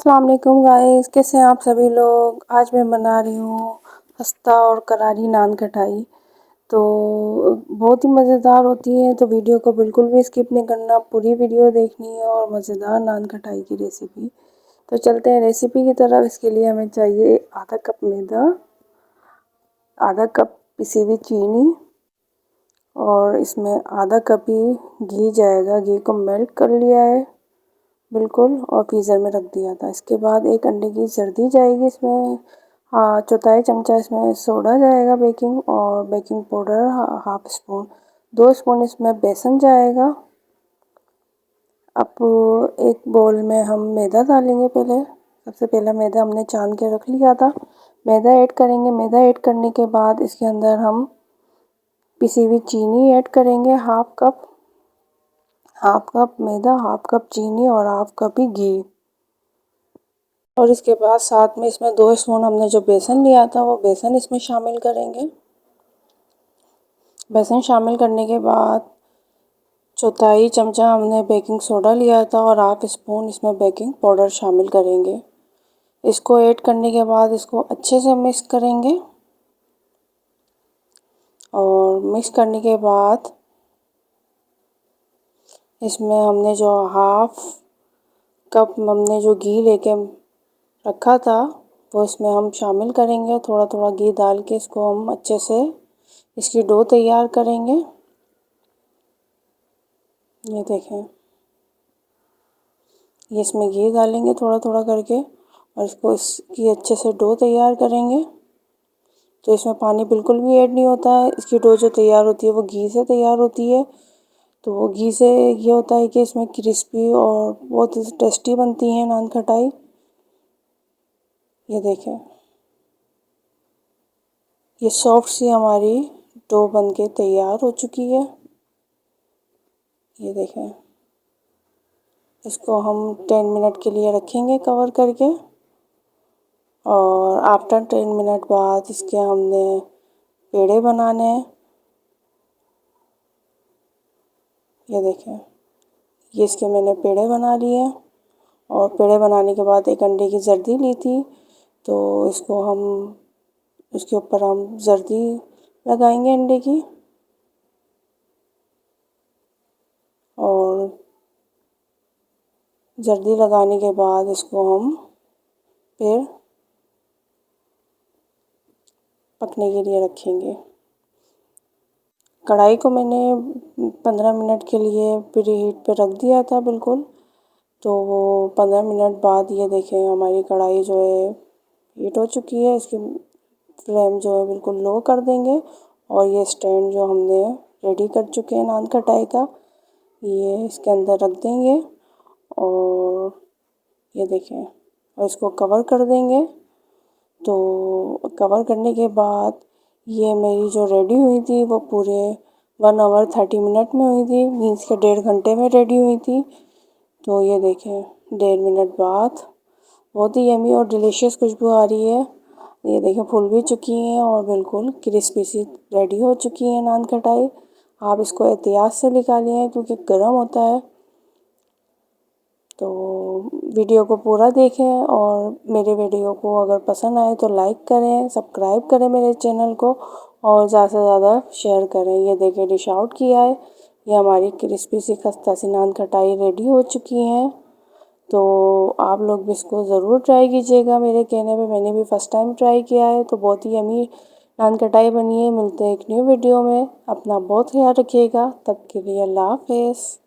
अस्सलाम वालेकुम गाइस, कैसे हैं आप सभी लोग। आज मैं बना रही हूँ खस्ता और करारी नान खटाई। तो बहुत ही मज़ेदार होती है, तो वीडियो को बिल्कुल भी स्किप नहीं करना, पूरी वीडियो देखनी है और मज़ेदार नान खटाई की रेसिपी। तो चलते हैं रेसिपी की तरफ। इसके लिए हमें चाहिए आधा कप मैदा, आधा कप पिसी हुई चीनी और इसमें आधा कप ही घी जाएगा। घी को मेल्ट कर लिया है बिल्कुल और फ्रीज़र में रख दिया था। इसके बाद एक अंडे की जर्दी जाएगी इसमें, चौथाई चमचा इसमें सोडा जाएगा बेकिंग, और baking powder half spoon, 2 spoon इसमें बेसन जाएगा। अब एक बोल में हम मैदा डालेंगे। सबसे पहले मैदा हमने छान के रख लिया था। मैदा ऐड करेंगे। मैदा ऐड करने के बाद इसके अंदर हम पिसी हुई चीनी ऐड करेंगे, हाफ कप मैदा, हाफ कप चीनी और हाफ कप ही घी। और इसके बाद साथ में इसमें 2 स्पून हमने जो बेसन लिया था वो बेसन इसमें शामिल करेंगे। बेसन शामिल करने के बाद चौथाई चमचा हमने बेकिंग सोडा लिया था और हाफ स्पून इसमें बेकिंग पाउडर शामिल करेंगे। इसको ऐड करने के बाद इसको अच्छे से मिक्स करेंगे और मिक्स करने के बाद इसमें हमने जो हाफ कप हमने जो घी लेके रखा था वो इसमें हम शामिल करेंगे। थोड़ा थोड़ा घी डाल के इसको हम अच्छे से इसकी डो तैयार करेंगे। ये देखें, ये इसमें घी डालेंगे थोड़ा थोड़ा करके और इसको इसकी अच्छे से डो तैयार करेंगे। तो इसमें पानी बिल्कुल भी ऐड नहीं होता है। इसकी डो जो तैयार होती है वो घी से तैयार होती है। तो वो घी से ये होता है कि इसमें क्रिस्पी और बहुत ही टेस्टी बनती है नान खटाई। ये देखें, ये सॉफ्ट सी हमारी डो बन के तैयार हो चुकी है। ये देखें, इसको हम 10 मिनट के लिए रखेंगे कवर करके और आफ्टर 10 मिनट बाद इसके हमने पेड़े बनाने हैं। ये देखें, ये इसके मैंने पेड़े बना लिए हैं और पेड़े बनाने के बाद एक अंडे की जर्दी ली थी, तो इसको हम इसके ऊपर हम जर्दी लगाएंगे अंडे की और जर्दी लगाने के बाद इसको हम फिर पकने के लिए रखेंगे। कढ़ाई को मैंने 15 मिनट के लिए प्री हीट पे रख दिया था बिल्कुल। तो वो 15 मिनट बाद ये देखें हमारी कढ़ाई जो है हीट हो चुकी है। इसकी फ्लेम जो है बिल्कुल लो कर देंगे और ये स्टैंड जो हमने रेडी कर चुके हैं नान खटाई का, ये इसके अंदर रख देंगे और ये देखें और इसको कवर कर देंगे। तो कवर करने के बाद ये मेरी जो रेडी हुई थी वो पूरे 1 आवर 30 मिनट में हुई थी, मीन्स के 1.5 घंटे में रेडी हुई थी। तो ये देखें 1.5 मिनट बाद बहुत ही यमी और डिलीशियस खुशबू आ रही है। ये देखें फूल भी चुकी हैं और बिल्कुल क्रिस्पी सी रेडी हो चुकी है नान खटाई। आप इसको एहतियात से निकालिए क्योंकि गर्म होता है। तो वीडियो को पूरा देखें और मेरे वीडियो को अगर पसंद आए तो लाइक करें, सब्सक्राइब करें मेरे चैनल को और ज़्यादा से ज़्यादा शेयर करें। ये देखें डिश आउट किया है, ये हमारी क्रिस्पी सी खस्ता सी नान खटाई रेडी हो चुकी हैं। तो आप लोग भी इसको ज़रूर ट्राई कीजिएगा मेरे कहने पे। मैंने भी फ़र्स्ट टाइम ट्राई किया है, तो बहुत ही यमी नान खटाई बनी है। मिलते हैं एक न्यू वीडियो में। अपना बहुत ख्याल रखिएगा, तब के लिए अल्लाह हाफ़िज़।